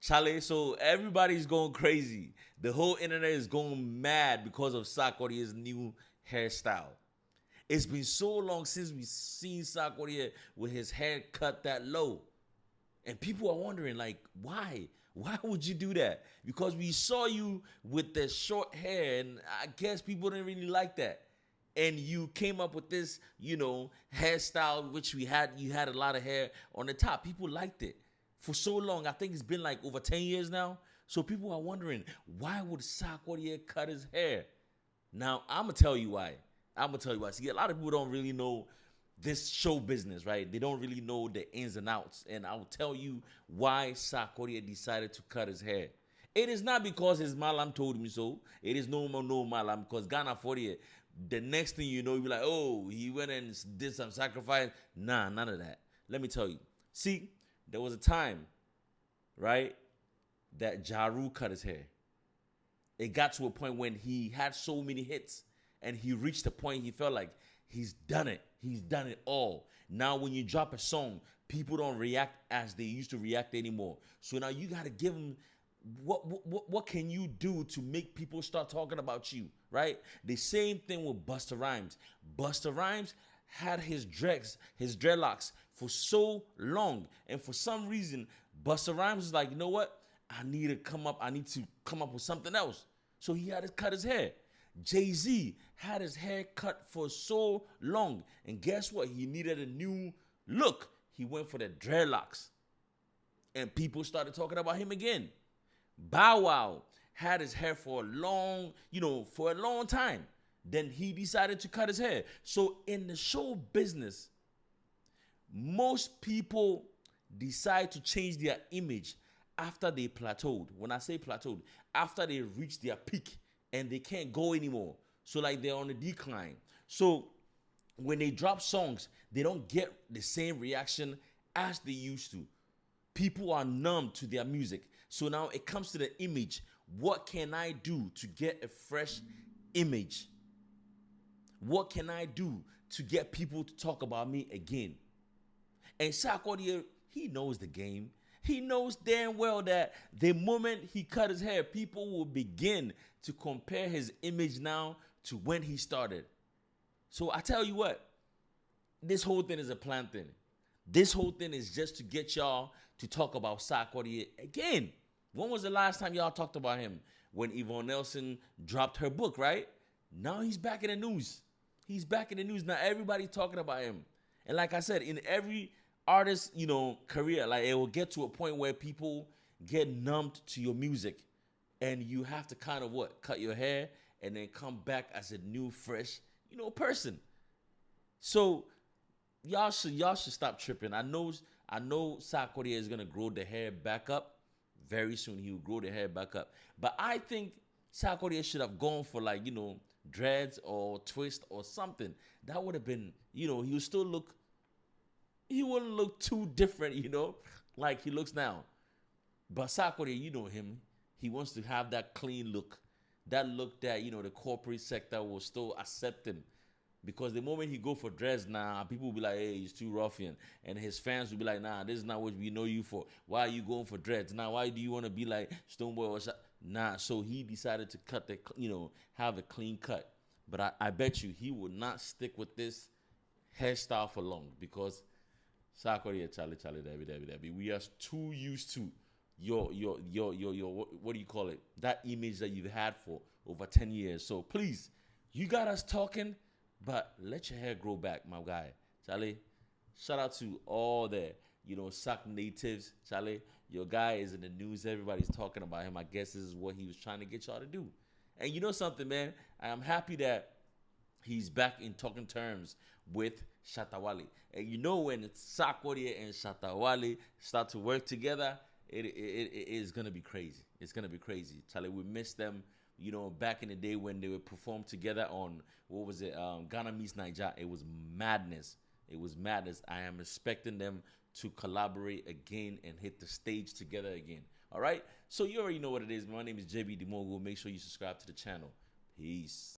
Charlie, so everybody's going crazy. The whole internet is going mad because of Sarkodie's new hairstyle. It's been so long since we've seen Sarkodie with his hair cut that low. And people are wondering, like, why? Why would you do that? Because we saw you with the short hair, and I guess people didn't really like that. And you came up with this, hairstyle, which you had a lot of hair on the top. People liked it for so long. I think it's been like over 10 years now. So people are wondering, why would Sarkodie cut his hair? Now, I'm going to tell you why. I'm going to tell you why. See, a lot of people don't really know this show business, right? They don't really know the ins and outs. And I'll tell you why Sarkodie decided to cut his hair. It is not because his malam told me so. It is no malam because Ghana 40, the next thing you know, you'll be like, oh, he went and did some sacrifice. Nah, none of that. Let me tell you. See, there was a time, right, that Jaru cut his hair. It got to a point when he had so many hits and he reached a point he felt like he's done it. He's done it all. Now when you drop a song, people don't react as they used to react anymore. So now you got to give them what can you do to make people start talking about you, right? The same thing with Busta Rhymes. Busta Rhymes had his dreadlocks for so long, and for some reason, Busta Rhymes is like, you know what? I need to come up with something else. So he had to cut his hair. Jay-Z had his hair cut for so long, and guess what? He needed a new look. He went for the dreadlocks, and people started talking about him again. Bow Wow had his hair for a long time. Then he decided to cut his hair. So in the show business, most people decide to change their image after they plateaued. When I say plateaued, after they reach their peak and they can't go anymore. So like they're on a decline. So when they drop songs, they don't get the same reaction as they used to. People are numb to their music. So now it comes to the image. What can I do to get a fresh image? What can I do to get people to talk about me again? And Sarkodie, he knows the game. He knows damn well that the moment he cut his hair, people will begin to compare his image now to when he started. So I tell you what, this whole thing is a plan thing. This whole thing is just to get y'all to talk about Sarkodie again. When was the last time y'all talked about him? When Yvonne Nelson dropped her book, right? Now he's back in the news. He's back in the news. Now everybody's talking about him. And like I said, in every artist, career, like it will get to a point where people get numbed to your music. And you have to kind of cut your hair and then come back as a new, fresh, person. So y'all should stop tripping. I know Sarkodie is gonna grow the hair back up. Very soon he will grow the hair back up. But I think Sarkodie should have gone for dreads or twist or something. That would have been, he would still look, he wouldn't look too different, like he looks now. But Sarkodie, you know him. He wants to have that clean look. That look that, the corporate sector will still accept him. Because the moment he go for dreads now, people will be like, hey, he's too ruffian. And his fans will be like, nah, this is not what we know you for. Why are you going for dreads? Now, why do you want to be like Stoneboy or something? Nah, so he decided to cut have a clean cut. But I bet you he will not stick with this hairstyle for long because Sarkodie, Charlie, Debbie. We are too used to your what do you call it? That image that you've had for over 10 years. So please, you got us talking. But let your hair grow back, my guy. Charlie, shout out to all the, SAC natives. Charlie, your guy is in the news. Everybody's talking about him. I guess this is what he was trying to get y'all to do. And you know something, man? I am happy that he's back in talking terms with Shatawale. And when Sarkodie and Shatawale start to work together, it is going to be crazy. It's going to be crazy. Charlie, we miss them. Back in the day when they would perform together on, Ghana Meets Niger, it was madness. It was madness. I am expecting them to collaborate again and hit the stage together again. All right? So you already know what it is. My name is JB DeMogo. Make sure you subscribe to the channel. Peace.